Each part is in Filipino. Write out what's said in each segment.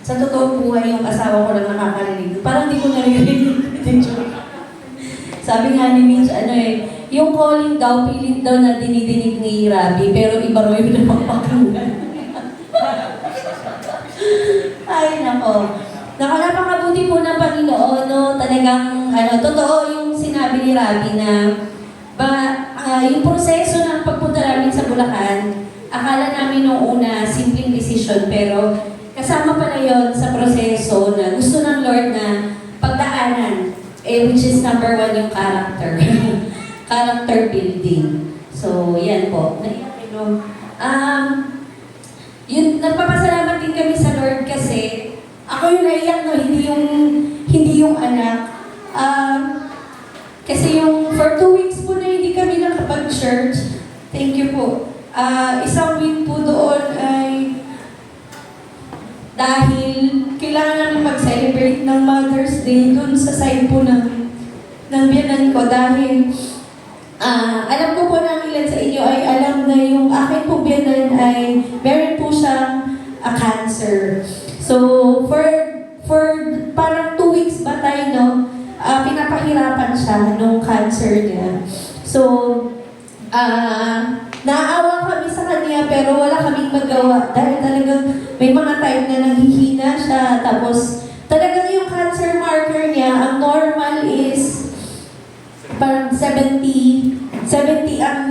Sa totoong buhay, yung asawa ko lang nakakarinig. Parang di ko naririnig. Sabi nga ni Mitch, yung calling daw, pilit daw na dinidinig ni Rabi, pero iba raw yung napapakinggan. Ay, nako. Napakabuti po ng Panginoon, no? Talagang, totoo yung sinabi ni Rabi na, yung proseso ng pagpunta namin sa Bulacan, akala namin noong una, simpleng decision, pero kasama pala yon sa proseso na gusto ng Lord na pagdaanan, which is number 1 yung character. Character building. So, yan po. Nagpapasalamat din kami sa Lord kasi ako yung naiyak, no? Hindi yung anak. Kasi yung for 2 weeks po na hindi kami nakapag-church. Thank you po. Isang week po doon ay dahil kailangan namin mag-celebrate ng Mother's Day doon sa side po ng biyanan ko dahil alam ko po ng ilan sa inyo ay alam na yung aking po biyanan ay meron po siyang cancer. So, for parang 2 weeks ba tayo, no? Pinapahirapan siya nung cancer niya. So, naawa kami sa kanya pero wala kaming magawa dahil talagang may mga time na nanghihina siya tapos talagang yung cancer marker niya, ang normal is parang 70 ang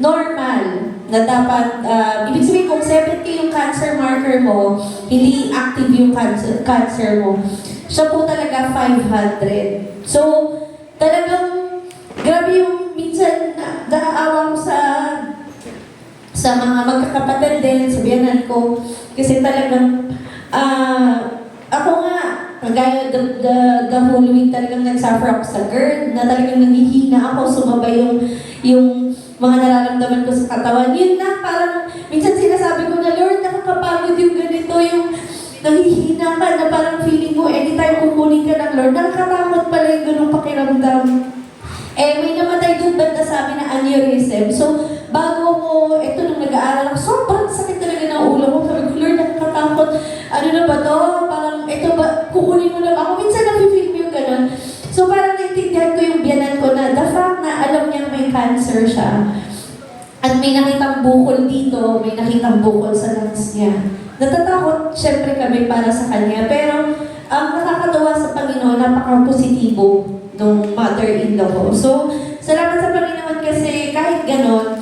normal na dapat, ibig sabihin kung 70 yung cancer marker mo, hindi active yung cancer mo, siya po talaga 500. So, talagang grabe yung minsan naaawa ko sa mga magkakapatid din, sa biyanan ko. Kasi talagang, ako nga, kagaya the whole week talagang nagsuffer ako sa GERD, na talagang nanghihina ako, sumabay yung mga nararamdaman ko sa katawan. Yun na, parang minsan sinasabi ko na, Lord, nakakapagod yung ganito, yung nanghihina ka, na parang feeling mo, anytime kukunin ka ng Lord, nakakatakot pala yung ganung pakiramdam. May namatay doon banda sa amin na aneurysm. So, bago ko, nung nag-aaral ako, sobrang sakit talaga ng ulo ko. Sabi ko, Lord, nakakatakot. Ano na ba to? Parang, kukunin mo na ba? Ako minsan nafe-feel mo yung ganun. So, parang naintindihan ko yung biyanan ko na the fact na alam niya may cancer siya. At may nakitang bukol dito, may nakitang bukol sa lungs niya. Natatakot, syempre kami para sa kanya. Pero, ang nakakatawa sa Panginoon, napaka-positibo nung mother-in-law ko. So, salamat sa Panginoon kasi kahit ganon,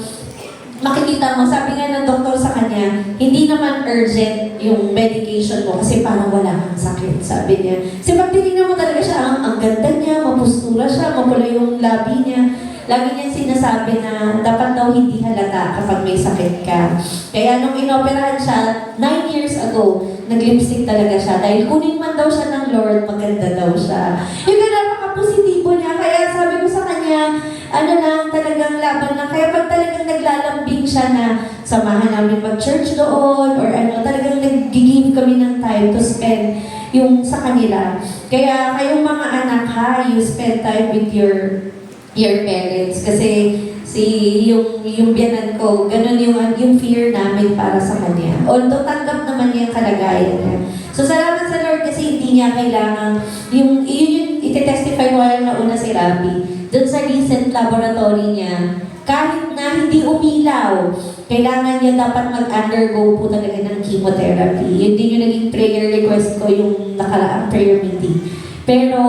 makikita mo, sabi nga ng doktor sa kanya, hindi naman urgent yung medication mo kasi parang wala kang sakit, sabi niya. Kasi pag tinignan mo talaga siya, ang ganda niya, mapustura siya, mapula yung labi niya. Lagi niya sinasabi na dapat daw hindi halata kapag may sakit ka. Kaya nung inoperahan siya, 9 years ago, nag-lipstick talaga siya. Dahil kunin man daw siya ng Lord, maganda daw siya. Yung napaka-positibo niya. Kaya sabi ko sa kanya, talagang laban lang. Kaya pag talagang naglalambing siya na samahan namin mag-church doon, or talagang nag-give kami ng time to spend yung sa kanila. Kaya kayong mga anak ha, you spend time with your parents. Kasi yung biyanan ko, ganun yung fear namin para sa kanya. Although tanggap naman niya yung kalagayan niya. So salamat sa Lord kasi hindi niya kailangan, yun iti-testify ko na una si Rabi. Doon sa recent laboratory niya, kahit na hindi umilaw, kailangan niya dapat mag-undergo po talaga ng chemotherapy. Yun din yung naging prayer request ko yung nakalaang prayer meeting. Pero,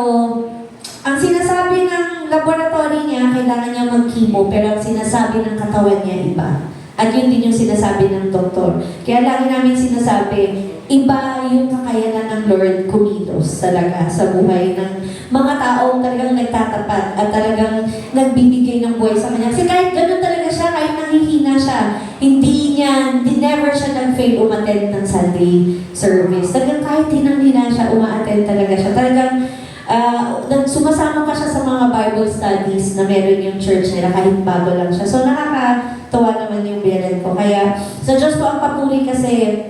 ang sinasabi ng laboratory niya, kailangan niya mag-chemo, pero ang sinasabi ng katawan niya iba. At yun din yung sinasabi ng doktor. Kaya lagi namin sinasabi, iba yung kakayanan ng Lord kumilos talaga sa buhay ng mga taong talagang nagtatapat at talagang nagbibigay ng buhay sa kanya. Kasi kahit ganun talaga siya, kahit nanghihina siya, never siya nag-fail umattend ng Sunday service. Talagang kahit hinanghina siya, uma-attend talaga siya. Talagang sumasama ka siya sa mga Bible studies na meron yung church nila kahit bago lang siya. So nakakatawa naman yung biyanan ko. Kaya sa Diyos po ang papuri kasi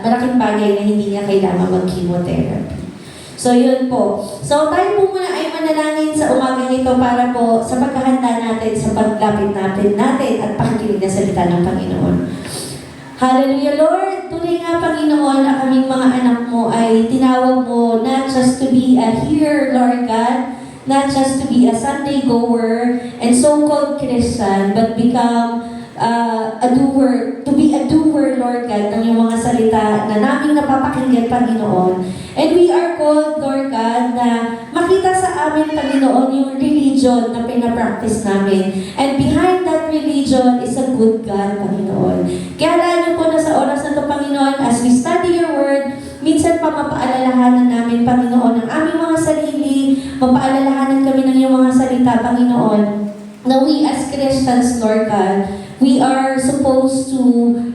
malaking bagay na hindi niya kailangan mag-chemotherapy. So yun po. So tayo po muna ay manalangin sa umagang ito para po sa pagkahanda natin, sa paglapit natin at pakikinig na salita ng Panginoon. Hallelujah, Lord! Tunay nga nga, Panginoon, ang aming mga anak mo ay tinawag mo not just to be a hearer, Lord God, not just to be a Sunday goer and so-called Christian, but become a doer, to be a doer, Lord God, ng iyong mga salita na naming napapakinggan, Panginoon. And we are called, Lord God, na makita sa amin, Panginoon, yung religion na pinapractice namin. And behind that religion is a good God, Panginoon. Kaya alam niyo po na sa oras na ito, Panginoon, as we study your word, minsan pa mapaalalahanan namin, Panginoon, ang aming mga sarili, mapaalalahanan kami ng iyong mga salita, Panginoon, na we as Christians, Lord God, we are supposed to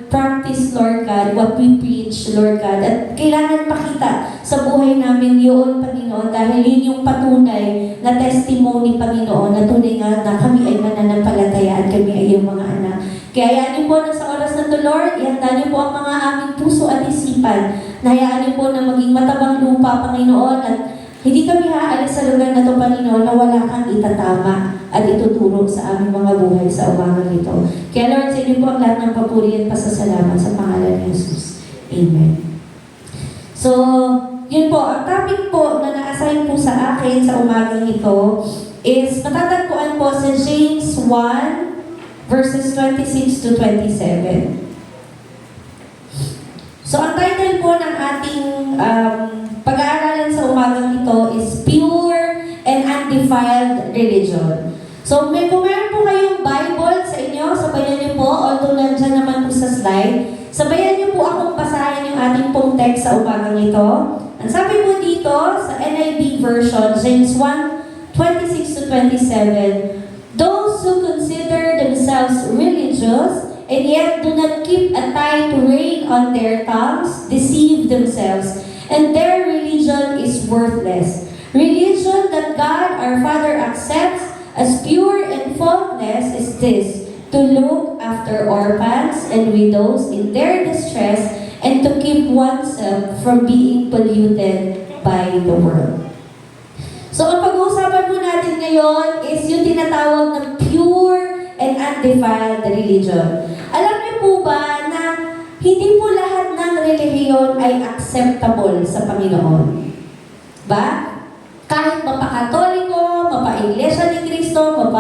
practice, Lord God, what we preach, Lord God. At kailangan makita sa buhay namin yun, Panginoon, dahil yun yung patunay na testimony, Panginoon, na tunay nga na kami ay mananampalataya at kami ay iyong mga anak. Kaya hayaan niyo po na sa oras na ito, Lord, ihanda niyo po ang mga aming puso at isipan. Na hayaan niyo po na maging matabang lupa, Panginoon, at hindi kami haalis sa lugar na ito, Panginoon, na wala kang itatama at ituturo sa aming mga buhay sa umagang ito. Kaya Lord, sa inyo po ang lahat ng papuri at pasasalamat sa pangalan ni Jesus. Amen. So, yun po, ang topic po na na-assign po sa akin sa umagang ito is matatagpuan po sa James 1 verses 26 to 27. So, ang title po ng ating pag-aaralan sa umagang ito is Pure and Undefiled Religion. So, kung meron po kayong Bible sa inyo, sabayan niyo po, although nandyan naman po sa slide, sabayan niyo po akong basahin yung ating pong text sa umagang ito. Ang sabi po dito sa NIV version, James 1, 26 to 27, those who consider themselves religious and yet do not keep a tight rein on their tongues deceive themselves, and their religion is worthless. Religion that God our Father accepts as pure and faultless is this, to look after orphans and widows in their distress and to keep oneself from being polluted by the world. So, ang pag-uusapan po natin ngayon is yung tinatawag ng pure and undefiled religion. Alam niyo po ba na hindi po lahat ng relihiyon ay acceptable sa Panginoon? Ba? Kahit mapa-Katoliko, mapa-Iglesia ni Cristo,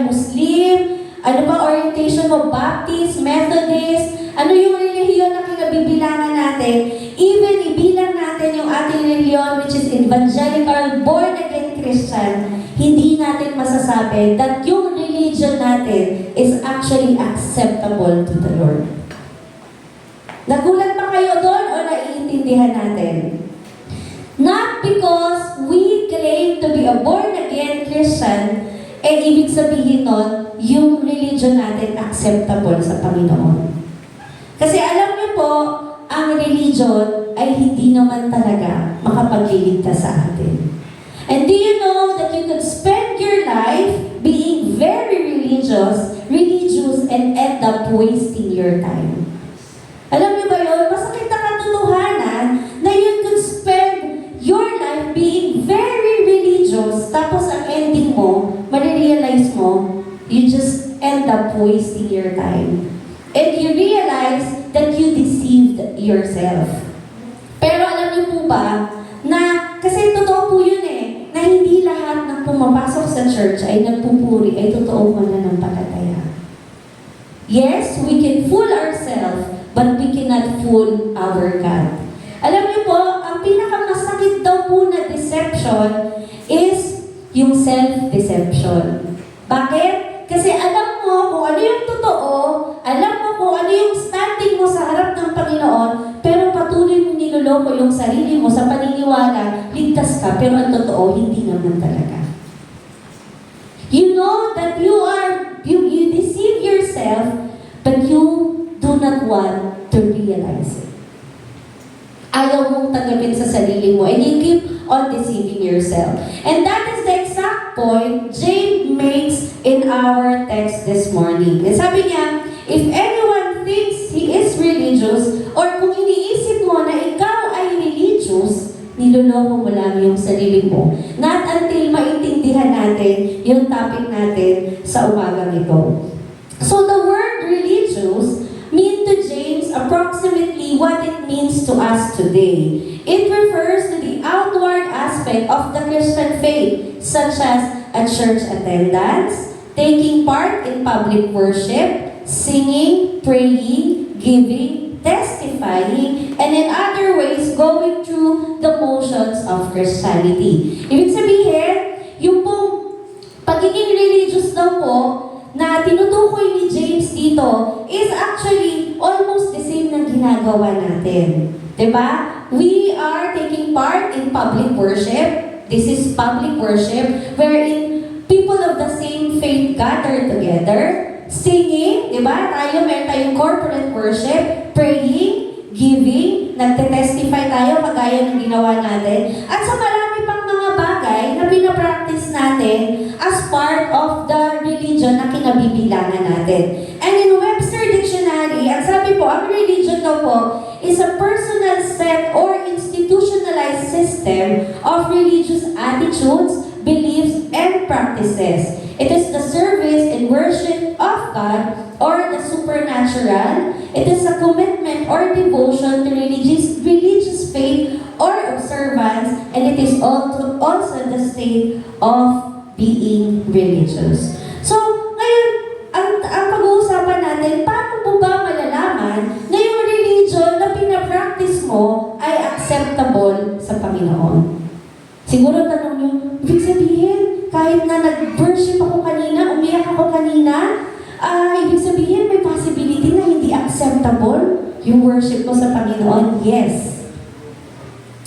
Muslim, ano ba orientation mo, Baptist, Methodist, ano yung relihiyon na kinabibilangan natin, even ibilang natin yung ating relihiyon, which is evangelical, born-again Christian, hindi natin masasabi that yung religion natin is actually acceptable to the Lord. Nagulat ba kayo doon o naiintindihan natin? Not because we claim to be a born-again Christian, ibig sabihin nun, yung religion natin acceptable sa Panginoon. Kasi alam niyo po, ang religion ay hindi naman talaga makapagliligtas sa atin. And do you know that you could spend your life being very religious, and end up wasting your time? Alam niyo ba yun? Masakit na katotohanan na you could spend your life being very religious, tapos ang ending mo, marirealize mo, you just end up wasting your time. And you realize that you deceived yourself. Pero alam niyo po ba, na, kasi totoo po yun na hindi lahat ng pumapasok sa church ay nagpupuri, ay totoong mananampalataya. Yes, we can fool ourselves, but we cannot fool our God. Alam niyo po, ang pinakamasakit daw po na deception is yung self-deception. Bakit? Kasi alam mo kung ano yung totoo, alam mo kung ano yung standing mo sa harap ng Panginoon, pero patuloy mo niloloko yung sarili mo sa paniniwala, ligtas ka, pero ang totoo, hindi naman talaga. You know that you deceive yourself, but you do not want to realize it. Ayaw mong tanggapin sa sarili mo, and you keep on deceiving yourself. And that is the exact point James makes in our text this morning. And sabi niya, if anyone thinks he is religious, or kung iniisip mo na ikaw ay religious, niloloko mo lang yung sarili mo. Not until maintindihan natin yung topic natin sa umagang ito. So the word religious mean to James approximately see what it means to us today. It refers to the outward aspect of the Christian faith, such as a church attendance, taking part in public worship, singing, praying, giving, testifying, and in other ways, going through the motions of Christianity. Ibig sabihin, yung pong pagiging religious daw po na tinutukoy ni James dito is actually almost the same ng ginagawa natin. Diba? We are taking part in public worship. This is public worship wherein people of the same faith gather together, singing, diba? Meron tayong corporate worship, praying, giving, nagte-testify tayo kagaya ng ginawa natin, at sa marami pang mga bagay na pinapractice natin as part of the religion na kinabibilangan natin. And in Webster Dictionary, ang sabi po, ang religion daw po is a personal set or institutionalized system of religious attitudes, beliefs, and practices. It is the service and worship of God or the supernatural. It is a commitment or devotion to religious faith or observance, and it is also the state of being religious. So, ngayon, ang pag-uusapan natin, paano mo ba malalaman na yung religion na pinapractice mo ay acceptable sa Panginoon? Siguro tanong nyo, ibig sabihin, kahit na nag-worship ako kanina, umiyak ako kanina, ibig sabihin may possibility na hindi acceptable yung worship mo sa Panginoon? Yes.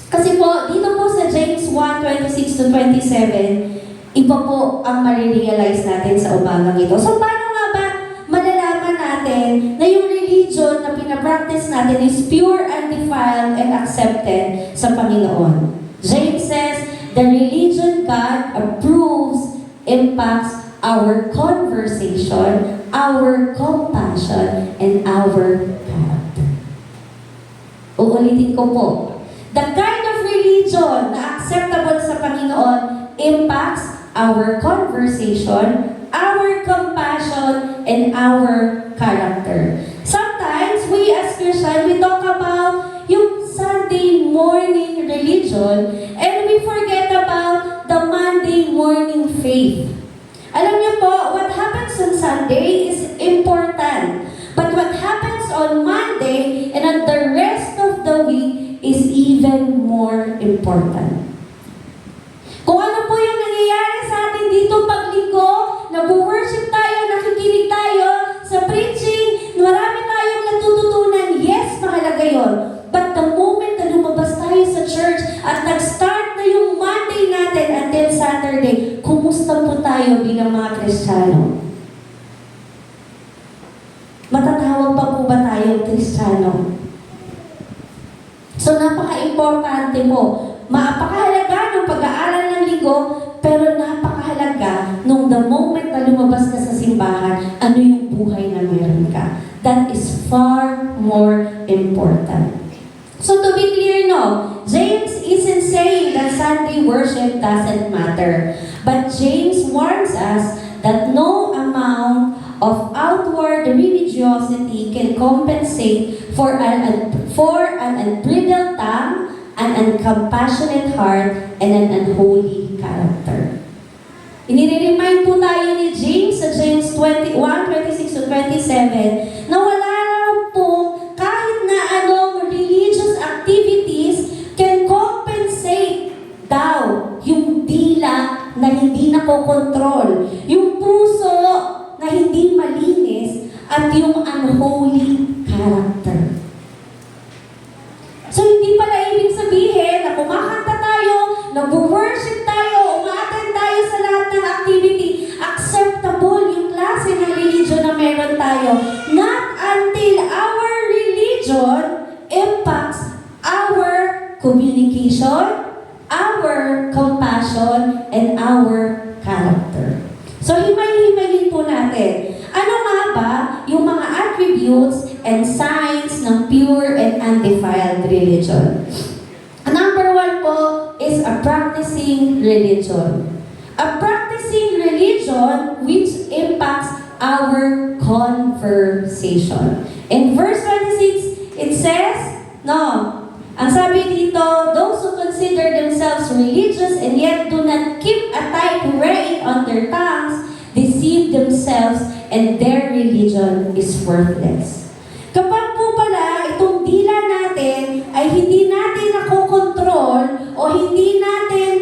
Kasi po, dito po sa James 1:26-27, iba po ang marirealize natin sa umagang ito. So, paano nga ba malalaman natin na yung religion na pinapractice natin is pure, undefiled, and accepted sa Panginoon? James says, the religion God approves impacts our conversation, our compassion, and our character. Uulitin ko po. The kind of religion na acceptable sa Panginoon impacts our conversation, our compassion, and our character. Sometimes, we as Christians, we talk about yung Sunday morning religion and we forget about the Monday morning faith. Alam niyo po, what happens on Sunday is important. But what happens on Monday and on the rest of the week is even more important. Kung ano po yung nangyayari sa atin dito paglinggo, nag-worship tayo, nakikinig tayo sa preaching, marami tayong natututunan, yes, mahalaga yun. But the moment na lumabas tayo sa church at nag-start na yung Monday natin until Saturday, kumusta po tayo bilang mga Kristiyano? Matatawag pa po ba tayo Kristiyano? So napaka-importante po. Mapakahalaga ng pag-aaral ng linggo, pero napakahalaga nung the moment na lumabas ka sa simbahan, ano yung buhay na meron ka. That is far more important. So to be clear, no, James isn't saying that Sunday worship doesn't matter. But James warns us that no amount of outward religiosity can compensate for an unbridled tongue, an uncompassionate heart, and an unholy character. Inire-remind po tayo ni James sa James 1:26-27 na wala raw po kahit na anong religious activities can compensate daw yung dila na hindi nakokontrol, yung puso na hindi malinis, at yung unholy character. So, hindi pala ibig sabihin na kumakanta tayo, nag-worship tayo, umattend tayo sa lahat ng activity, acceptable yung klase ng religion na meron tayo. Not until our religion impacts our communication, our compassion, and our character. So, himay-himayin po natin. Ano nga ba yung mga attributes and signs ng pure and undefiled religion? Number one po is a practicing religion. A practicing religion which impacts our conversation. In verse 26, it says, No. Ang sabi dito, those who consider themselves religious and yet do not keep a tight rein on their tongues deceive themselves and their religion is worthless. Kapag po pala itong dila natin ay hindi natin nakokontrol o hindi natin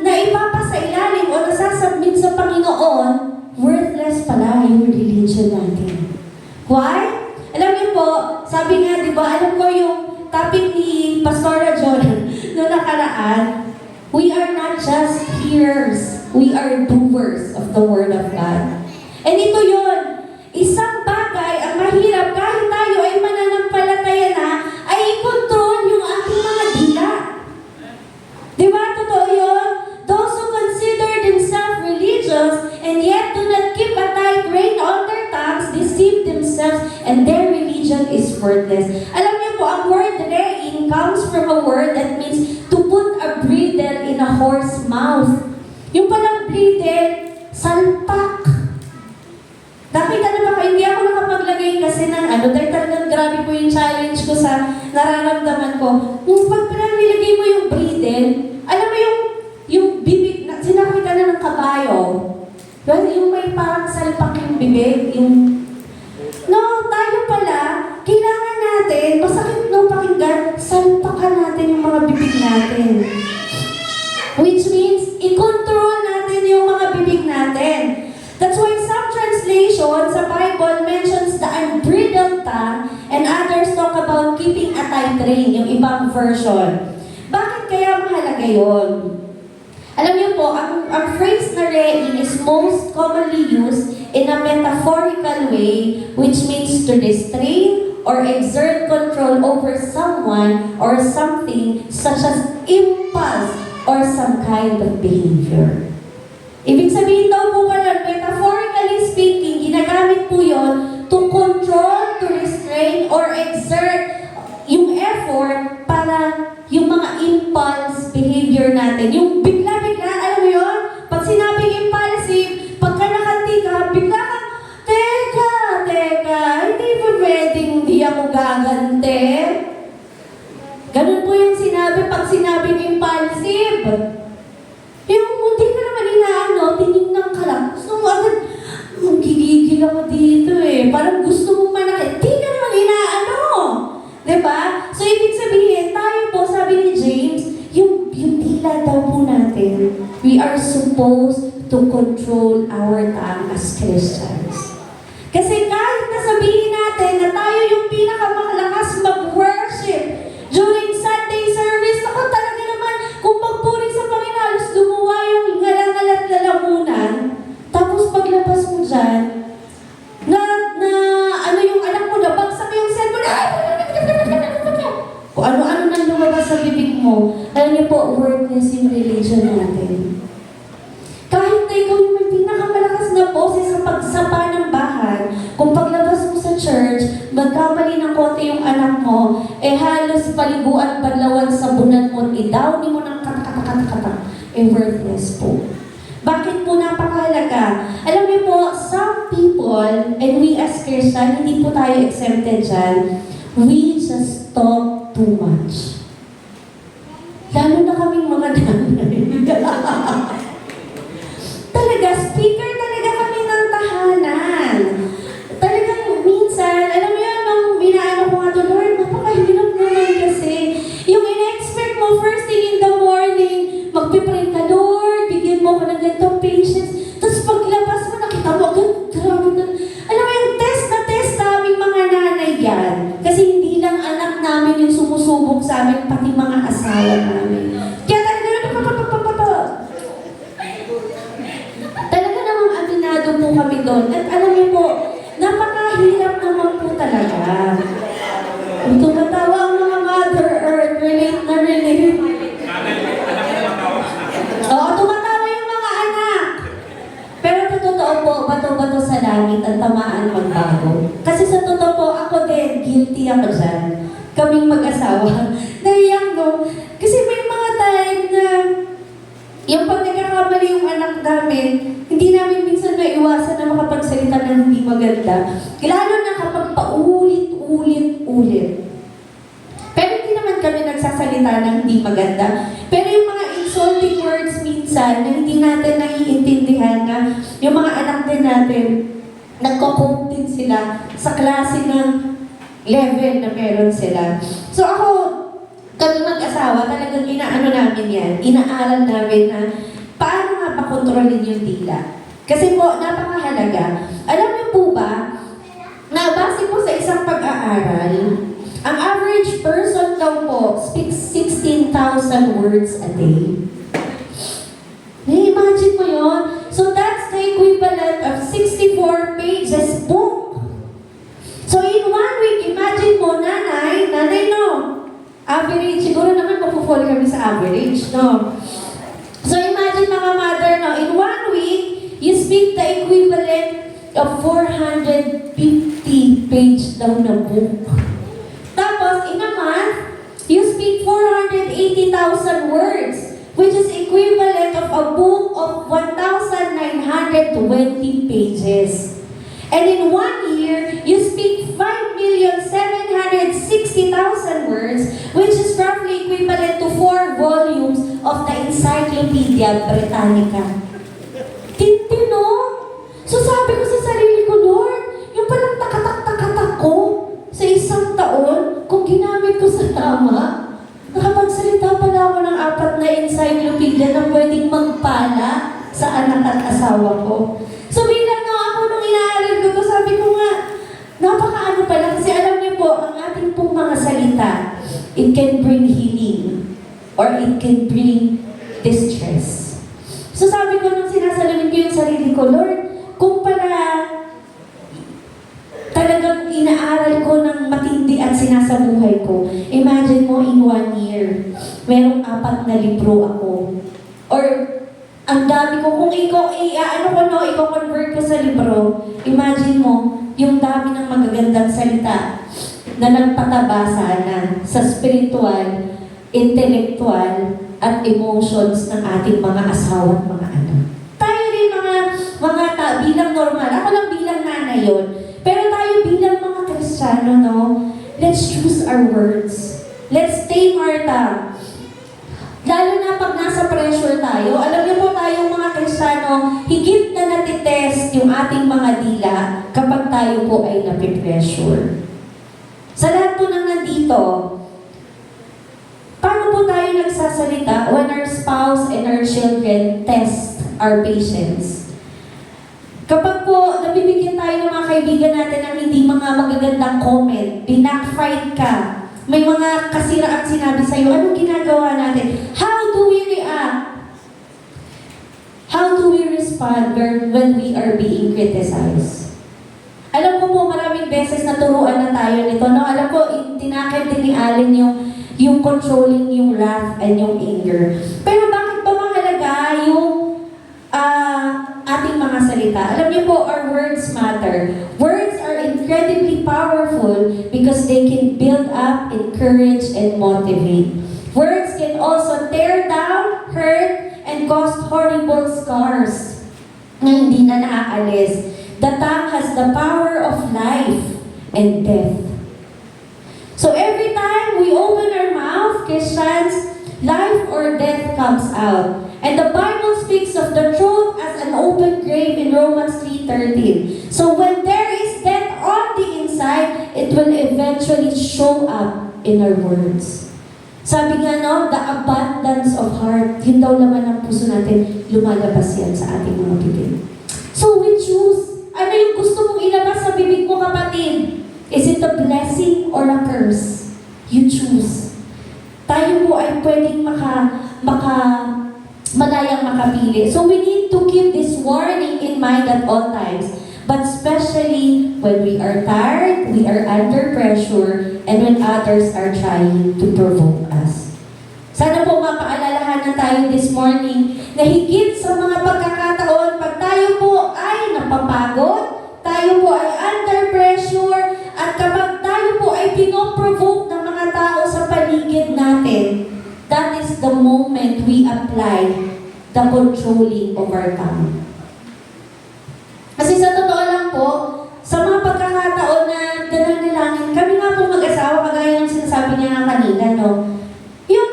na ipapasailalim o nasasubmit sa Panginoon, worthless pala yung religion natin. Why? Alam niyo po, sabi nga, di ba, alam ko yung topic ni Pastora John noong nakaraan, we are not just hearers, we are doers of the Word of God. And ito yun, isang bagay ang mahirap kahit tayo ay mananampalataya na, ay i-control yung ating mga dila. Di ba? Totoo yun? Those who consider themselves religious and yet do not keep a tight rein on their tongues deceive themselves and their religion is worthless. Alam niyo po, ang word rein comes from a word that means to put a bridle in a horse's mouth. Yung palang bridle, salpak. Nakita na ba kayo? Hindi ako nakapaglagay kasi ng dahil talagang grabe po yung challenge ko sa nararamdaman ko. Kung pag nilagay mo yung bridle, alam mo yung bibig, sinakita na ng kabayo. Well, yung may parang salpak yung bibig, no, tayo pala, kailangan natin, masakit no pakinggan, salpakan natin yung mga bibig natin. Which means, i-control natin yung mga bibig natin. That's why some translations sa Bible mentions the unbridled tongue and others talk about keeping a tight rein, yung ibang version. Bakit kaya mahalaga yun? Alam niyo po, ang phrase na rein is most commonly used in a metaphorical way, which means to restrain or exert control over someone or something such as impulse or some kind of behavior. Ibig sabihin daw po pala, metaphorically speaking, ginagamit po yon to control, to restrain, or exert yung effort para yung mga impulse behavior natin. Yung bigla-bigla, alam mo yun? Pag sinabing impulsive, pagka nakati ka, bigla ka, teka, hindi ba pwedeng hindi ako gagante? Ganun po yung sinabi pag sinabing impulsive. Yung hindi ka naman tinignan ka lang. Gusto mo agad, gigigil ako dito eh. Parang gusto mo manakit. Hindi ka naman diba? So, ibig sabihin, tayo po, sabi ni James, yung dila daw po natin, we are supposed to control our tongue as Christians. Kasi kahit nasabihin natin na tayo yung pinakamalakas mag-worship during Sunday service, ako talaga naman, kung magpuri sa Panginoon, halos lumuwa yung ngalangal at lalamunan, tapos paglabas mo dyan, yung anak mo na, bagsak yung cellphone, kung ano-ano nang lumabas sa bibig mo, alam niyo po, worthless yung religion natin. Kahit na ikaw yung may pinakamalakas na boses sa pagsapa ng bahay, kung paglabas mo sa church, magkamali ng konti yung anak mo, halos paliguan, banlawan, sabunan mo, idawni mo ng katak, worthless po. Bakit po napakahalaga? Alam niyo po, some people, and we as Christian, hindi po tayo exempted dyan, we just talk too much. Lalo na kaming mga nanay. Talaga, speaker talaga kami ng tahanan. Talagang minsan, alam mo yun, nung binaano ko nga doon, Lord, napakahirap naman kasi. Yung in-expect mo first thing in the morning, magpipray ka, Lord, bigyan mo ko ng ganitong patience. Tapos paglabas mo, nakita mo, grabe na. Alam mo yung test naming mga nanay yan. Kasi hindi lang anak namin yung sumusubok sa amin, pati mga asawa namin. Kaya talaga namang aminado po kami doon. At alam niyo po, napakahirap naman po talaga. Kung tumatawa ang mga Mother Earth, relate na relate. Oo, tumatawa yung mga anak. Pero totoo po, bato-bato sa langit at tamaan magbago. Kasi sa totoo po, ako din, guilty ako dyan. Kaming mag-asawa. Naiyak no? Kasi may mga time na yung pag nagkakamali yung anak namin, hindi namin minsan naiwasan na makapagsalita ng hindi maganda. Lalo na kapag paulit-ulit. nagsasalita ng hindi maganda. Pero yung mga insulting words minsan na hindi natin naiintindihan na yung mga anak din natin, nagko-cope din sila sa klase ng level na meron sila. So ako, kami mag-asawa, talagang inaano namin yan, inaaral namin na paano nga ba kontrolin yung dila. Kasi po, napakahalaga. Alam niyo po ba, na base po sa isang pag-aaral, ang average person daw po speaks 16,000 words a day. Imagine mo yun? So that's the equivalent of 64 pages book. So in 1 week, imagine mo, nanay no, average, siguro naman mapufall kami sa average, no? So imagine mga mother, no, in 1 week, you speak the equivalent of 450 page daw na book. Tapos, in a month, you speak 480,000 words, which is equivalent of a book of 1,920 pages. And in 1 year, you speak 5,760,000 words, which is roughly equivalent to 4 volumes of the Encyclopedia Britannica. Tintino? So sabi ko sa sarili ko, Lord, yung palang takatak-takatak ko sa isang taon, kung ginamit ko sa tama, nakapagsalita pala ako ng 4 na encyclopedia na pwedeng magpala sa anak at asawa ko. So bilang ako nung inaaral ko to, sabi ko nga, napakaano pala, kasi alam niyo po, ang ating pong mga salita, it can bring healing or it can bring distress. So sabi ko nung sinasalamin ko yung sarili ko, Lord, kung pala talagang inaaral ko ng matindi at sinasabuhay ko, imagine mo in 1 year, merong 4 na libro ako. Or ang dami ko, kung i-convert ko sa libro, imagine mo, yung dami ng magagandang salita na nagpataba sana sa spiritual, intellectual, at emotions ng ating mga asawa at mga anak. Tayo rin bilang normal, ako lang bilang nanay yun, pero tayo bilang mga Kristiyano, no? Let's choose our words. Let's tame our tongue. Lalo na pag nasa pressure tayo, alam niyo po tayong mga Kristiyano, higit na natitest yung ating mga dila kapag tayo po ay napipressure. Sa lahat po nang nandito, paano po tayo nagsasalita when our spouse and our children test our patience? Kapag po nabibigyan tayo ng mga kaibigan natin ng hindi mga magagandang comment, binackfight ka, may mga kasiraan sinabi sa'yo, anong ginagawa natin? How do we react? How do we respond when we are being criticized? Alam ko po, maraming beses naturuan na tayo nito. No? Alam ko, tinakil din ni Allen yung controlling yung wrath and yung anger. Pero bakit ba mahalaga yung ating mga salita? Alam niyo po, our words matter. Words are incredibly powerful because they can build up, encourage, and motivate. Words can also tear down, hurt, and cause horrible scars na hindi na naaalis. The tongue has the power of life and death. So every time we open our mouth, Christians, life or death comes out. And the Bible speaks of the truth as an open grave in Romans 3:13. So when there is death on the inside, it will eventually show up in our words. Sabi nga no, the abundance of heart, yun daw laman ng puso natin, lumalabas yan sa ating mga bibig. So we choose. Ano yung gusto mong ilabas sa bibig mo, kapatid? Is it a blessing or a curse? You choose. Tayo po ay pwedeng malayang makapili. So we need to keep this warning in mind at all times. But especially when we are tired, we are under pressure, and when others are trying to provoke us. Sana po mapaalalahanan tayo this morning na higit sa mga pagkakataon, pag tayo po ay napapagod, tayo po ay under pressure, at kapag tayo po ay pinoprovoke ng mga tao sa paligid natin, that is the moment we apply the controlling of our tongue. Kasi sa totoo lang po, sa mga pagkakataon na nananalangin, kami nga po mag-asawa, kagaya ng sinasabi niya nga kanina, no? Yung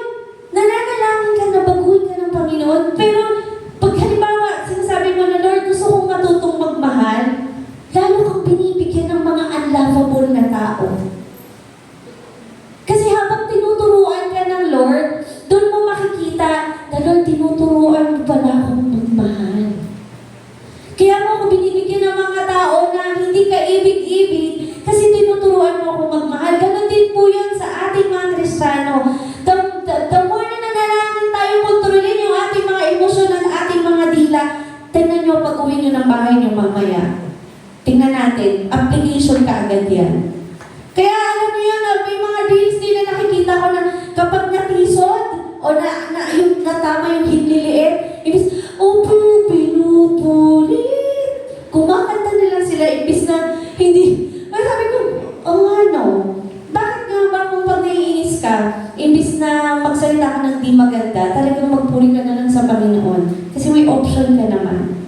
pag-uwi nyo ng bahay nyo mamaya, tingnan natin, application ka agad yan. Kaya alam niyo yun, may mga reels din na nakikita ko na kapag natisod, o yung natama yung hinliliit, ibig, opo, pinupulit. Kumakanta na lang sila, ibig na hindi. Mas sabi ko, ano? Bakit nga ba kung pag naiinis ka, imbis na magsalita ka ng di maganda, talagang magpuri ka na lang sa Panginoon. Kasi may option ka naman.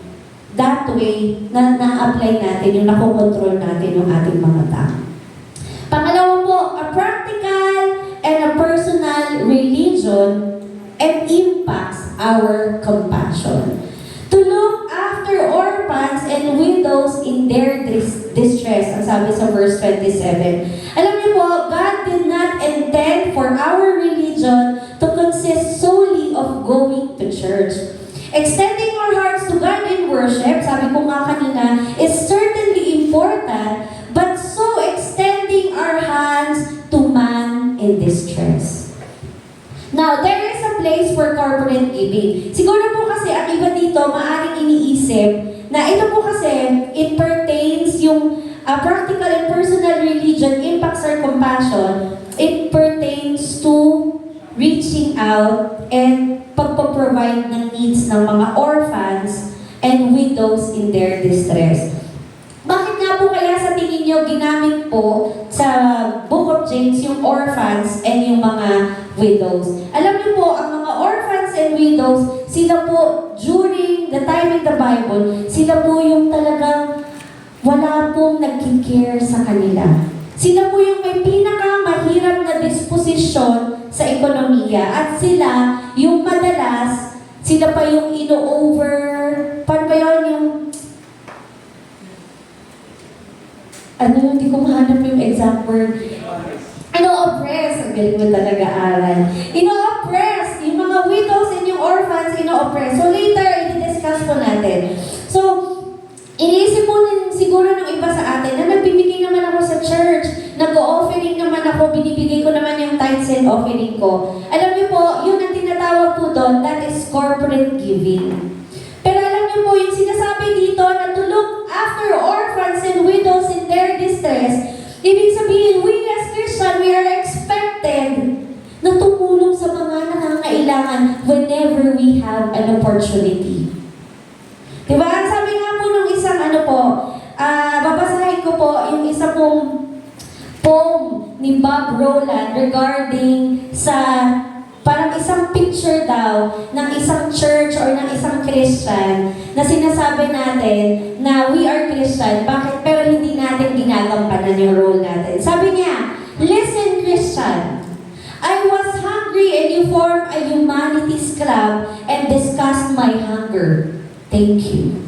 That way, na-apply natin, yung nakokontrol natin yung ating mga tao. Pangalawa po, a practical and a personal religion and impacts our compassion. To look after orphans and widows in their distress, ang sabi sa verse 27. Alam niyo po, God did not intend for our religion to consist solely of going to church. Extending our hearts to God in worship, sabi ko nga kanina, is certainly important, but so extending our hands to man in distress. Now, there is a place for corporate giving. Siguro po kasi ang iba dito maaaring iniisip na ito po kasi it pertains yung practical and personal religion impacts our compassion. It pertains to reaching out and pagpo-provide ng needs ng mga orphans and widows in their distress. Bakit nga po kaya sa tingin nyo ginamit po sa Book of James yung orphans and yung mga widows? Alam niyo po, ang mga orphans and widows, sila po during the time in the Bible, sila po yung talagang wala pong nagkikare sa kanila. Sila po yung may pinakamahirap na disposisyon sa ekonomiya at sila yung madalas, sila pa yung ino-over, paano ba yun yung hindi ko mahanap yung exact word. Ino-oppress. Ang galing mo talaga, aral. Ino-oppress. Yung mga widows and yung orphans, ino-oppress. So later, i-discuss po natin. So, iniisip po siguro ng iba sa atin na nagbibigay naman ako sa church, nag-offering naman ako, binibigay ko naman yung tithes and offering ko. Alam niyo po, yun ang tinatawag po doon, that is corporate giving. Pero alam niyo po, yung sinasabi dito na to look after orphans and widows in their distress, ibig sabihin, we as Christian, we are expected na tumulong sa mga nangangailangan whenever we have an opportunity. Diba? Sabi nga po nung isang babasahin ko po yung isa pong poem ni Bob Roland regarding sa parang isang picture daw ng isang church or ng isang Christian na sinasabi natin na we are Christian, bakit pero hindi natin ginagampanan yung role natin. Sabi niya, listen Christian, I was hungry and you formed a humanities club and discussed my hunger. Thank you.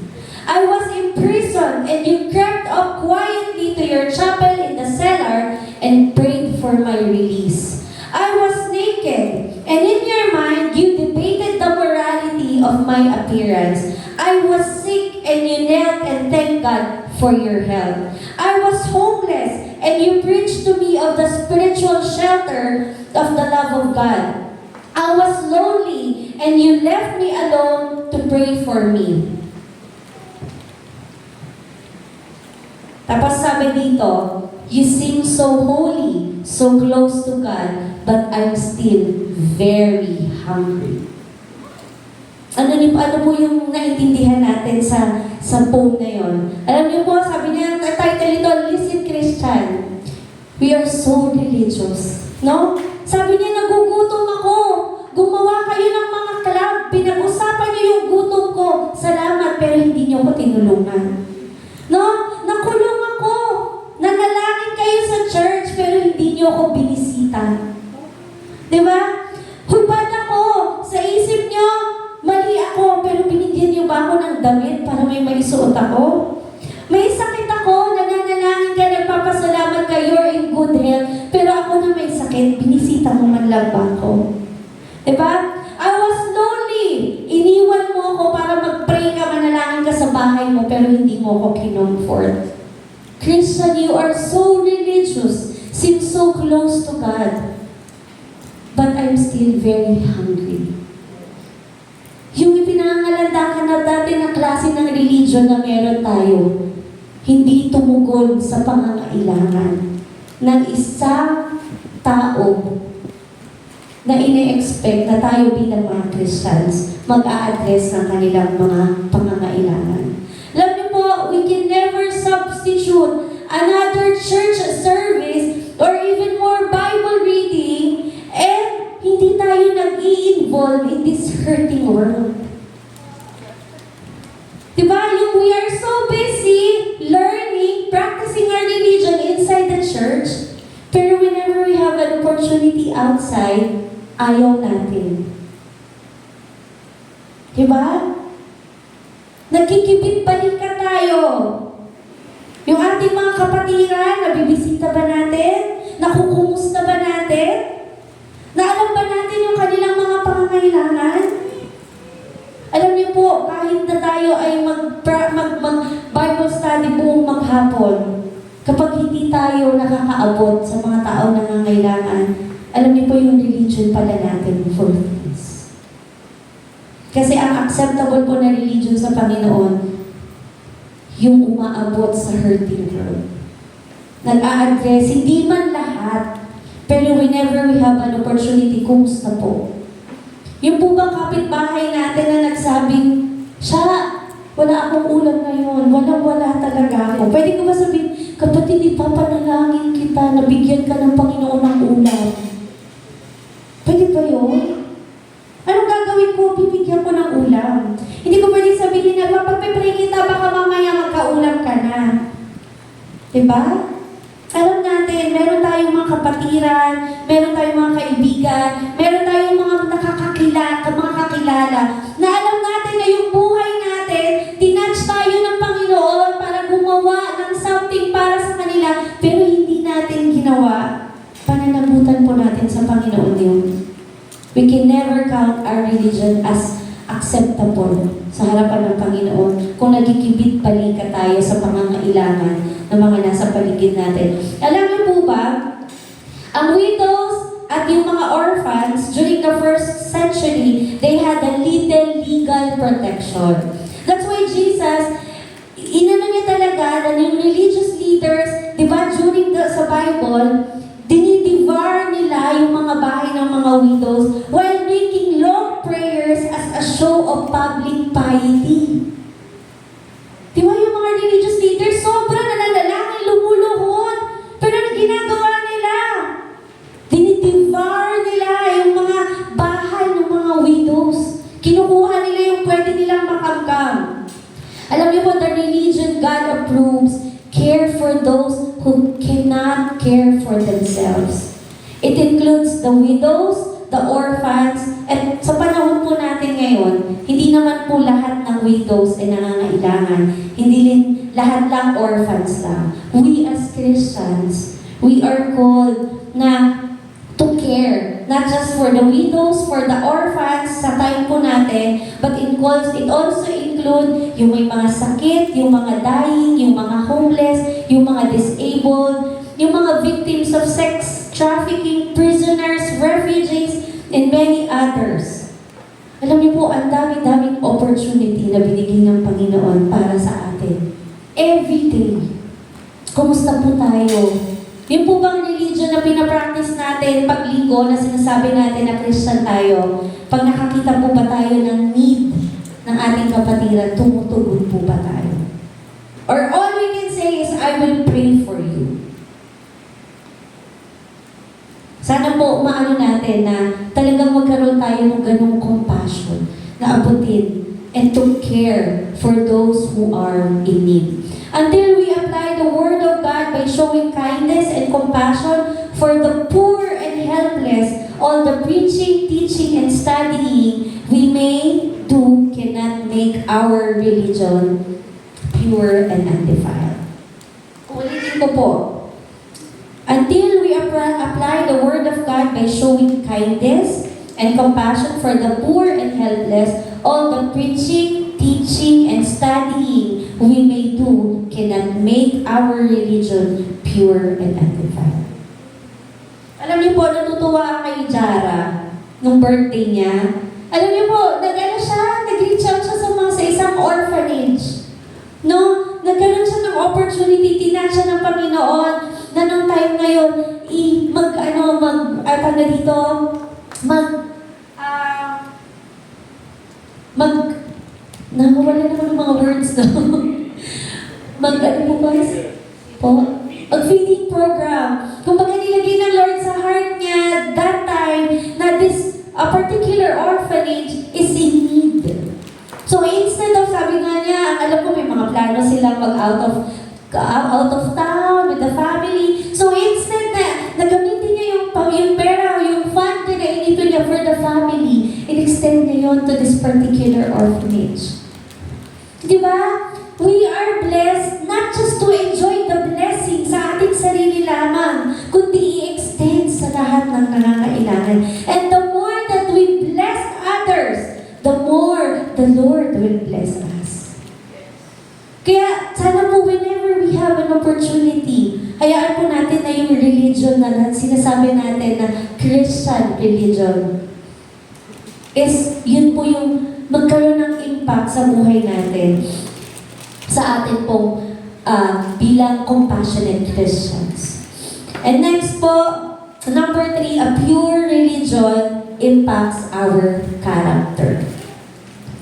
I was imprisoned and you crept up quietly to your chapel in the cellar and prayed for my release. I was naked, and in your mind, you debated the morality of my appearance. I was sick, and you knelt and thanked God for your help. I was homeless, and you preached to me of the spiritual shelter of the love of God. I was lonely, and you left me alone to pray for me. Tapos sabi dito, you seem so holy, so close to God, but I'm still very hungry. Ano po yung naintindihan natin sa poem na yon? Alam niyo po, sabi niya, title ito, Listen Christian. We are so religious. No? Sabi niya, nagugutom ako. Gumawa kayo ng mga club. Pinag-usapan niyo yung gutom ko. Salamat, pero hindi niyo ko tinulungan. No? Nakulong ako. Nanalangin kayo sa church, pero hindi niyo ako binisita. Diba? Hubad ako. Sa isip niyo, mali ako, pero binigyan niyo ba ako ng damit para may maisuot ako? May sakit ako, nananalangin ka, nagpapasalamat ka, you're in good health, pero ako na may sakit, binisita mo man lang ba ako? Diba? I was lonely. Iniwan mo ako para mag-pray ka, manalangin ka sa bahay mo, pero hindi mo ako kinomfort. Christian, you are so religious, seem so close to God, but I'm still very hungry. Yung pinangangalanda ka na dati na klase ng religion na meron tayo, hindi tumugon sa pangangailangan ng isang tao na ine-expect na tayo bilang mga Christians mag-a-address ng kanilang mga pangangailangan. Alam niyo po, we can never substitute another church service or even more Bible reading and hindi tayo nag-i-involve in this hurting world. Diba? Yung we are so busy learning, practicing our religion inside the church, pero whenever we have an opportunity outside, ayaw natin. Diba? Nagkikibit-balik ka tayo. Yung ating mga kapatiran, nabibisita ba natin? Nakukumusta ba natin? Naalam ba natin yung kanilang mga pangangailangan? Alam niyo po, kahit na tayo ay mag-Bible study buong maghapon, kapag hindi tayo nakakaabot sa mga taong nangangailangan, alam niyo po yung religion pala natin for this. Kasi ang acceptable po na religion sa Panginoon, yung umaabot sa hurting world. Nag-a-address, hindi man lahat, pero whenever we have an opportunity, kumusta po? Yung po bang kapitbahay natin na nagsabing, siya, wala akong ulam ngayon, walang-wala talaga ako. Pwede ko ba sabihin, kapatid, ipapanalangin kita, nabigyan ka ng Panginoon ng ulam. Pwede ba yun? Anong gagawin ko? Bibigyan ko ng ulam. Hindi ko pwede sabihin na, pagpipray kita, baka mamaya magkaulam ka na. Diba? Alam natin, meron tayong mga kapatiran, meron tayong mga kaibigan, meron tayong mga kakilala, na alam natin na yung buhay natin, tinouch tayo ng Panginoon para gumawa ng something para sa kanila, pero hindi natin ginawa. Pananagutan po natin sa Panginoon yun. We can never count our religion as acceptable sa harapan ng Panginoon kung nagkikibit-balikat tayo sa pangangailangan ng mga nasa paligid natin. Alam niyo po ba, ang widows at yung mga orphans during the first century, they had a little legal protection. That's why Jesus, inano niya talaga na yung religious leaders, di ba, sa Bible, dinidevour nila yung mga bahay ng mga widows while making long prayers as a show of public piety. Di ba yung mga religious leaders, sobrang nananalangin, lumuluhod, pero ano ginagawa nila? Dinidevour nila yung mga bahay ng mga widows. Kinukuha nila yung pwede nilang makamkam. Alam niyo po, the religion God approves care for those who cannot care for themselves. It includes the widows, the orphans, at sa panahon po natin ngayon, hindi naman po lahat ng widows ay nangangailangan. Hindi lahat lang orphans lang. We as Christians, we are called na to care, not just for the widows, for the orphans, sa time po natin, but it also include yung may mga sakit, yung mga dying, yung mga homeless, yung mga disabled, yung mga victims of sex trafficking, prisoners, refugees, and many others. Alam niyo po, ang dami-daming opportunity na binigay ng Panginoon para sa atin. Every day. Kumusta po tayo? Yung po bang religion na pinapractice natin pag linggo na sinasabi natin na Christian tayo, pag nakakita po ba tayo ng need ng ating kapatiran, tumutugon po ba tayo? Or all we can say is, I will pray for you. Sana po maano natin na talagang magkaroon tayo ng ganung compassion na abutin and to care for those who are in need. Until we apply the Word of God by showing kindness and compassion for the poor and helpless, all the preaching, teaching, and studying we may do cannot make our religion pure and undefiled. Ulitin ko po. Until we apply the Word of God by showing kindness and compassion for the poor and helpless, all the preaching, teaching, and studying we may do cannot make our religion pure and undefiled. Alam niyo po, natutuwa kay Jara nung birthday niya. Alam niyo po, nag-reach out orphanage. No? Nagkaroon siya ng opportunity, tinasya ng Panginoon na nung time ngayon, nawawala naman ng mga words, no? Mag-feeding program. Kung baga nilagay ng Lord sa heart niya, that time, na a particular orphanage is in need. So instead of, sabi nga niya, alam ko may mga plano silang out of town with the family. So instead na nagamitin niya yung pera, yung fund na inito niya for the family, in-extend niya yun to this particular orphanage. Diba? We are blessed not just to enjoy the blessing sa ating sarili lamang, kundi i-extend sa lahat ng nangangailangan. And the more that we bless others, the more the Lord will bless us. Kaya sana po whenever we have an opportunity, hayaan po natin na yung religion na sinasabi natin na Christian religion is yun po yung magkaroon ng impact sa buhay natin sa atin pong bilang compassionate Christians. And next po, number 3, a pure religion impacts our character.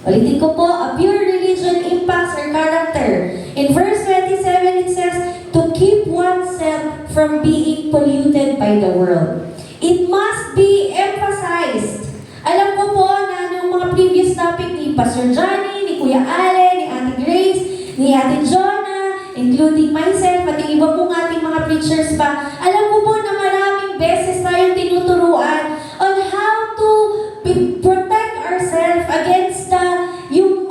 Ulitin ko po, a pure religion impacts our character. In verse 27, it says, to keep oneself from being polluted by the world. It must be emphasized. Alam ko po na yung mga previous topic ni Pastor Johnny, ni Kuya Ale, ni Ate Grace, ni Ate Jonah, including myself, at yung iba pong ating mga preachers pa, alam ko po na maraming beses tayong tinuturuan on how to protect ourselves against yung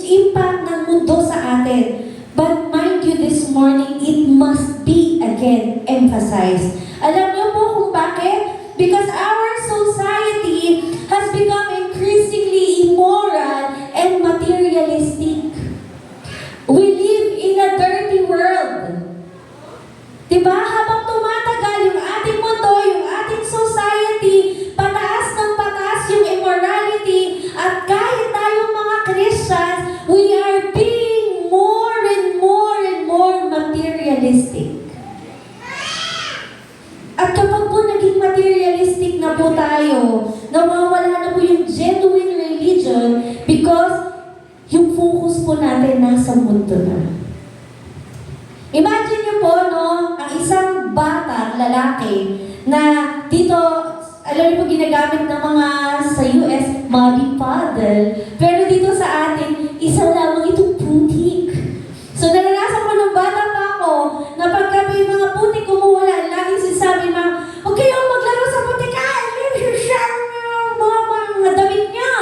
impact ng mundo sa atin. But mind you, this morning, it must be again emphasized. Alam niyo po kung bakit? Because our society has become increasingly immoral and materialistic. We live in a dirty world. Diba? Habang tumatagal yung ating mundo, yung ating society, pataas ng pataas yung immorality, at kahit tayong mga Christians, we are being more and more and more materialistic. At kapag po naging materialistic na po tayo, nawawala na po yung genuine religion because yung focus po natin nasa mundo na. Imagine niyo po, no, ang isang bata, lalaki, na dito, alam niyo po ginagamit ng mga sa US, muddy paddle, pero dito sa atin, isa lamang itong putik. So naranasan ko nung bata pa ako, na pagka may mga putik kumuwala, laging sinasabi na, huwag kayong maglaro sa putikan, mga damit niya.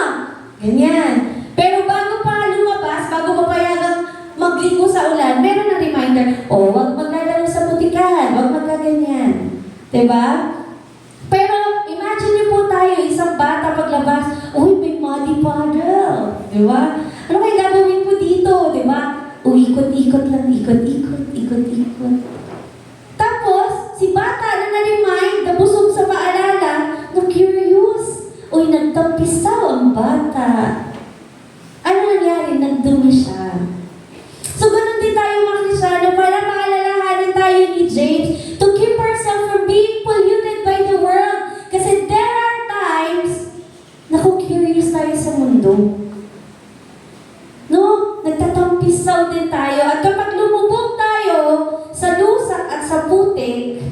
Ganyan. Pero bago pa lumabas, bago mapayagang magligo sa ulan, meron na reminder, huwag maglalaro sa putikan, huwag magkaganyan. Diba? Pero imagine niyo po tayo, isang bata paglabas, may muddy paddle. Diba? Ano kayo gagawin po dito? Diba? Ikot-ikot lang, ikot-ikot. Tapos, si bata na na-remind, nabusog sa paalala, na-curious. Nagtampisaw ang bata. Ano nangyari? Nagdumi siya. So, ganun din tayo mga Kristyano, para maalalahanan tayo ni James to keep ourselves from being polluted by the world. Kasi there are times na curious tayo sa mundo. No? Nagtatampisaw din tayo. At kapag lumubog tayo sa lusak at sa putik,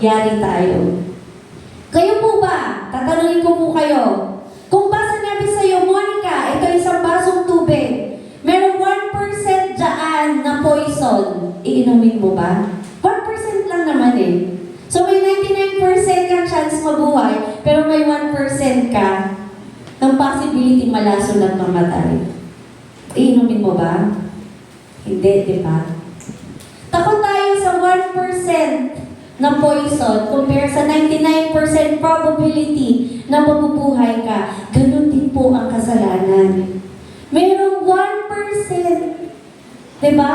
yari tayo. Kayo po ba? Tatanungin ko po kayo. Kung ba sinabi sa'yo, Monica, ito isang basong tubig, merong 1% dyan na poison, iinumin mo ba? 1% lang naman eh. So may 99% kang chance mabuhay, pero may 1% ka ng possibility malaso lang mamatay. Iinumin mo ba? Hindi, di ba? Takot tayo sa 1% na poison compare sa 99% probability na mabubuhay ka. Ganun din po ang kasalanan. Mayroong 1%, diba?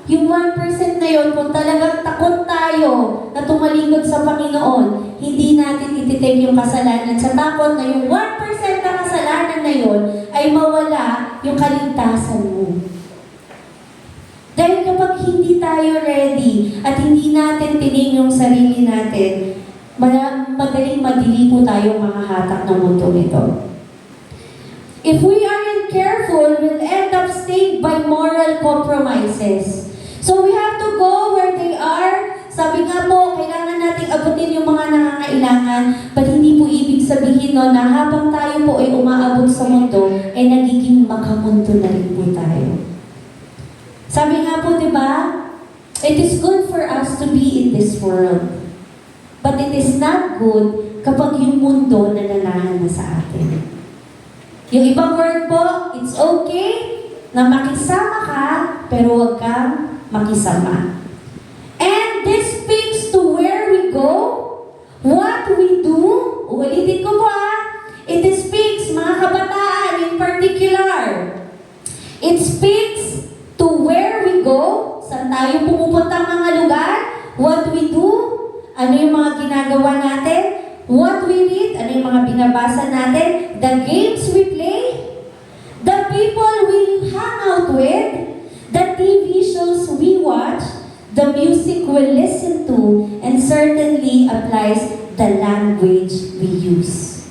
yung 1% na yun, kung talagang takot tayo na tumalikod sa Panginoon, hindi natin ititake yung kasalanan sa takot na yung 1% na kasalanan na yun ay mawala yung kaligtasan mo. Dahil kapag hindi tayo ready at hindi natin tining yung sarili natin, madaling madili po tayo makahatak ng mundo nito. If we aren't careful, we'll end up stayed by moral compromises. So we have to go where they are. Sabi nga po, kailangan nating abutin yung mga nangangailangan, but hindi po ibig sabihin no, na habang tayo po ay umaabot sa mundo, ay nagiging makamundo na rin po tayo. Sabi nga po, di ba? It is good for us to be in this world. But it is not good kapag yung mundo nananahan na sa atin. Yung ibang word po, it's okay na makisama ka, pero huwag kang makisama. And this speaks to where we go, what we do. Ulitin ko po it speaks, mga kabataan in particular, it speaks to where we go, saan tayo pumupunta mga lugar, what we do, ano yung mga ginagawa natin, what we read, ano yung mga binabasa natin, the games we play, the people we hang out with, the TV shows we watch, the music we listen to, and certainly applies the language we use.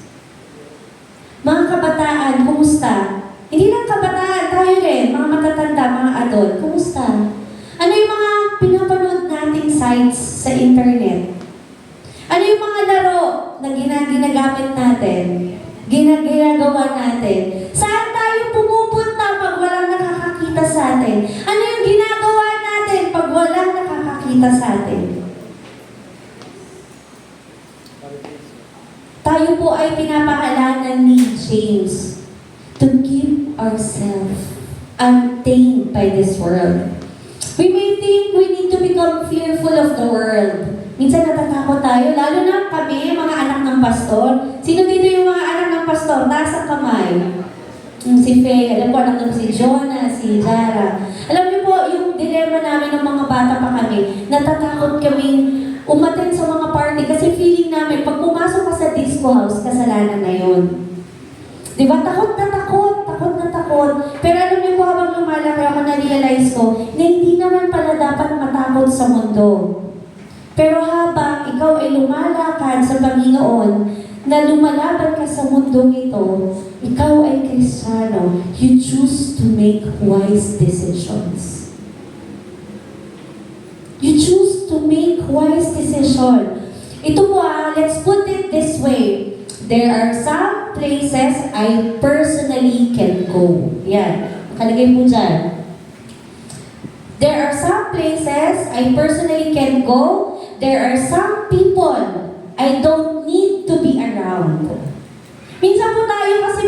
Mga kabataan, kumusta? Hindi lang kabataan, tayo rin, mga matatanda, mga adult, kumusta? Ano yung mga pinapanood nating sites sa internet? Ano yung mga laro na ginagamit natin? Ginagawa natin? Saan tayo pumupunta pag walang nakakakita sa atin? Ano yung ginagawa natin pag walang nakakakita sa atin? Tayo po ay pinapahalanan ni James to keep ourselves untamed by this world. We may think we need to become fearful of the world. Minsan natatakot tayo, lalo na kami, mga anak ng pastor. Sino dito yung mga anak ng pastor? Taas ang kamay. Si Faye, alam ko, anak ng si Jonah, si Jara. Alam niyo po, yung dilema namin ng mga bata pa kami, natatakot kaming umattend sa mga party kasi feeling namin, pag pumasok ka sa disco house, kasalanan na yun. Diba? Takot na takot, takot na takot. Pero alam niyo po, habang lumalaki ako, na-realize ko na hindi naman pala dapat matakot sa mundo. Pero habang ikaw ay lumalakad sa Panginoon, na lumalaban ka sa mundong ito, ikaw ay Kristiyano, you choose to make wise decisions. You choose to make wise decision. Ito po let's put it this way. There are some places I personally can go. Yan, nakalagay po dyan. There are some places I personally can go. There are some people I don't need to be around. Minsan po tayo kasi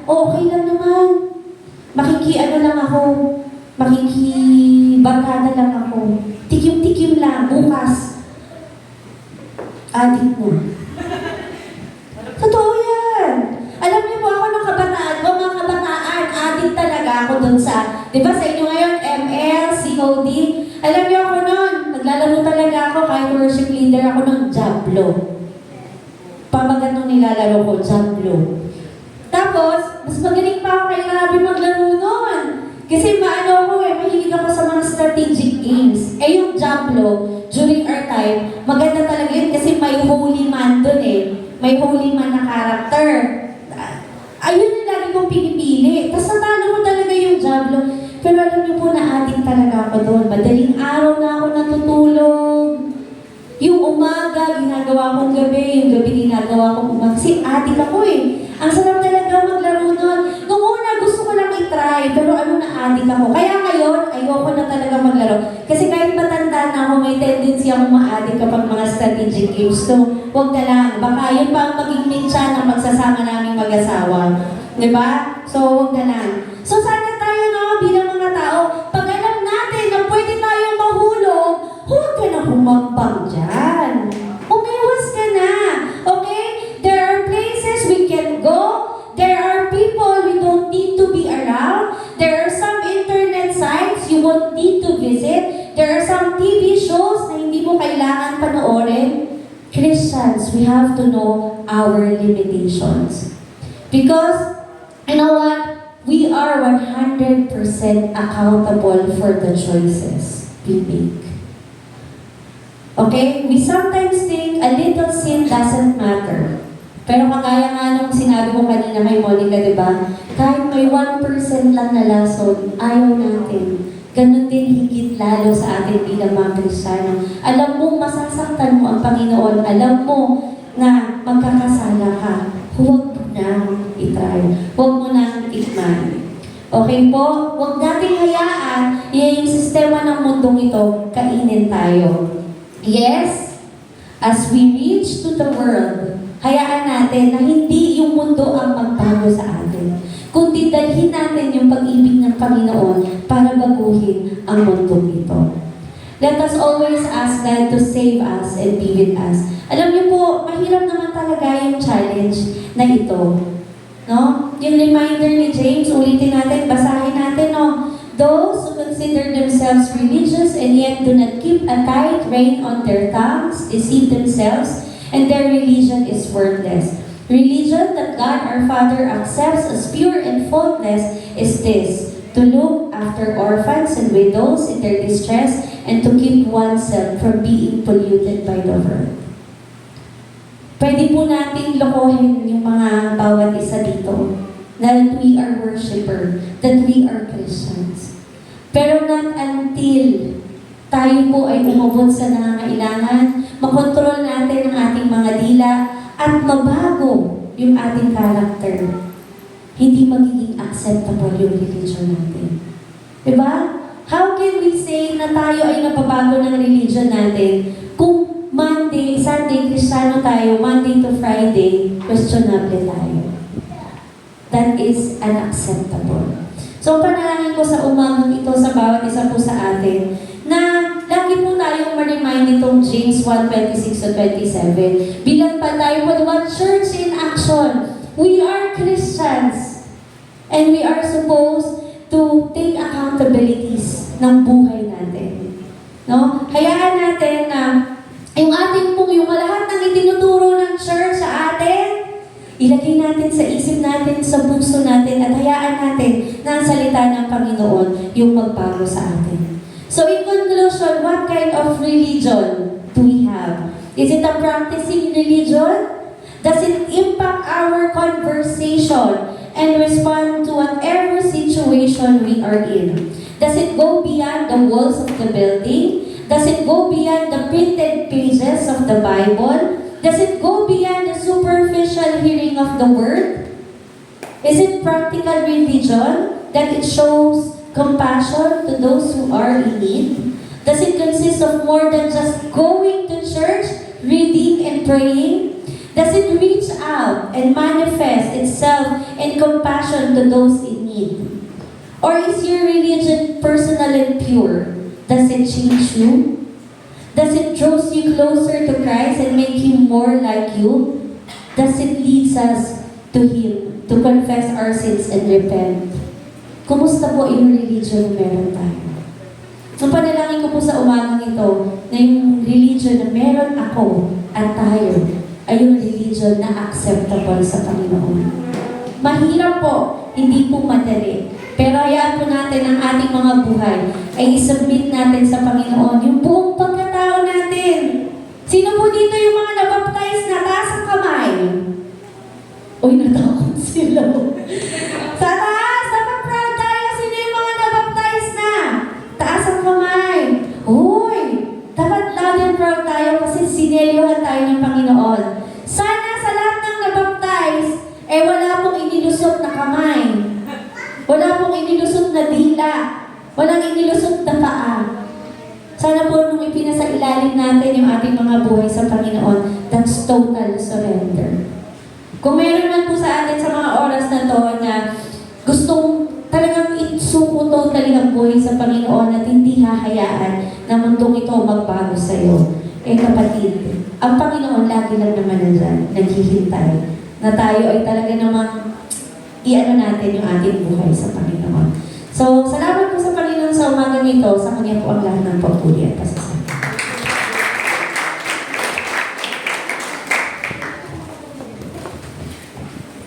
okay lang naman. Makikiano lang ako. Makikibagkada lang ako. Tikim-tikim lang. Bukas. Adik na. Totoo yan. Alam niyo po ako ng kabataan ko, mga kabataan, adik talaga ako dun sa, di ba sa inyo ngayon, ML, COD, alam niyo ako nun, naglalaro talaga ako, kahit worship leader ako ng Diablo. Pamagat nung nilalaro ko, Diablo. Tapos, mas magaling pa ako kay Rabi maglaro nun. Kasi mahilig ako sa mga strategic games. Yung Diablo, during our time, maganda talaga yun kasi may holy man dun May holy man na character. Ayun yung lagi kong pinipili. Tapos natalo ko talaga yung Diablo. Pero alam niyo po, na-addict talaga ako doon. Madaling araw na ako natutulog. Yung umaga, ginagawa kong gabi. Yung gabi, ginagawa kong umaga. Kasi addict ako Ang sarap talaga maglaro nun. Nung una, gusto ko lang i-try. Pero na-addict ako. Kaya ngayon, ayoko na talaga maglaro. Kasi kahit matanda na ako, may tendency akong ma-addict kapag mga strategic games. So, huwag na lang. Baka yun pa ang maging minsan ng magsasama naming mag-asawa. Diba? So, huwag na lang. So, sana tayo bilang mga tao, pag alam natin na pwede tayong mahulog, huwag ka na humambang dyan. Umiwas ka na. Okay? There are places we can go. There are people we don't need to be around. There are some internet sites you won't need to visit. Christians, we have to know our limitations. Because, you know what? We are 100% accountable for the choices we make. Okay? We sometimes think a little sin doesn't matter. Pero kagaya nga nung sinabi ko kanina kay Monica, di ba? Kahit may 1% lang na lason, ayaw natin. Ganon din higit lalo sa atin bilang mga Kristiyano. Alam mo, masasaktan mo ang Panginoon. Alam mo na magkakasala ka. Huwag mo na itry. Huwag mo na tikman. Okay po? Huwag nating hayaan yung sistema ng mundong ito, kainin tayo. Yes? As we reach to the world, hayaan natin na hindi yung mundo ang magbago sa atin, kundi dalhin natin yung pag-ibig ng Panginoon para baguhin ang mundo ito. Let us always ask God to save us and be with us. Alam niyo po, mahirap naman talaga yung challenge na ito. No? Yung reminder ni James, ulitin natin, basahin natin, no? Those who consider themselves religious and yet do not keep a tight rein on their tongues deceive themselves, and their religion is worthless. Religion that God our Father accepts as pure and faultless is this: to look after orphans and widows in their distress and to keep oneself from being polluted by the world. Pwede po natin lokohin yung mga bawat isa dito that we are worshiper, that we are Christians. Pero not until tayo po ay umabot sa nangangailangan, makontrol natin ang ating mga dila, at mabago yung ating character, hindi magiging acceptable yung religion natin. Diba? How can we say na tayo ay napabago ng religion natin kung Monday, Sunday, Kristiyano tayo, Monday to Friday, questionable tayo? That is unacceptable. So, panalangin ko sa umagang ito sa bawat isa po sa atin na lagi po tayong ma-remind itong James 1:26-27. Bilang pa tayo po, what church in action? We are Christians. And we are supposed to take accountabilities ng buhay natin. No? Hayaan natin na yung ating pong, yung lahat ng itinuturo ng church sa atin, ilagay natin sa isip natin, sa puso natin, at hayaan natin na ang salita ng Panginoon yung magbago sa atin. So in conclusion, what kind of religion do we have? Is it a practicing religion? Does it impact our conversation and respond to whatever situation we are in? Does it go beyond the walls of the building? Does it go beyond the printed pages of the Bible? Does it go beyond the superficial hearing of the word? Is it practical religion that it shows compassion to those who are in need? Does it consist of more than just going to church, reading and praying? Does it reach out and manifest itself in compassion to those in need? Or is your religion personal and pure? Does it change you? Does it draw you closer to Christ and make Him more like you? Does it lead us to Him to confess our sins and repent? Kumusta po yung religion na meron tayo? So panalangin ko po sa umagang ito na yung religion na meron ako at tayo ay yung religion na acceptable sa Panginoon. Mahirap po, hindi po madali. Pero hayaan po natin ang ating mga buhay ay isubmit natin sa Panginoon yung buong pagkatao natin. Sino po dito yung mga nabaptize na taas ang kamay? Uy, natakot sila. Sa taas, dapat proud tayo. Sino yung mga nabaptize na? Taas ang kamay. Uy, dapat loud and proud tayo kasi sinelyohan tayo ng Panginoon. Sana sa lahat ng nabaptize, wala pong inilusot na kamay. Wala pong inilusot na dila. Walang inilusot na paa. Sana po nung ipinasailalim natin yung ating mga buhay sa Panginoon, that's total surrender. Kung meron man po sa atin sa mga oras na to na gustong talagang isuko totally ang buhay sa Panginoon at hindi hahayaan na mundong ito magbago sa iyo. Kapatid, ang Panginoon lagi lang naman nandyan, naghihintay na tayo ay talaga namang iano natin yung ating buhay sa Panginoon. So, salamat po sa Panginoon sa umagang ito. Sa Kanya po ang lahat ng papuri at pasasalamat.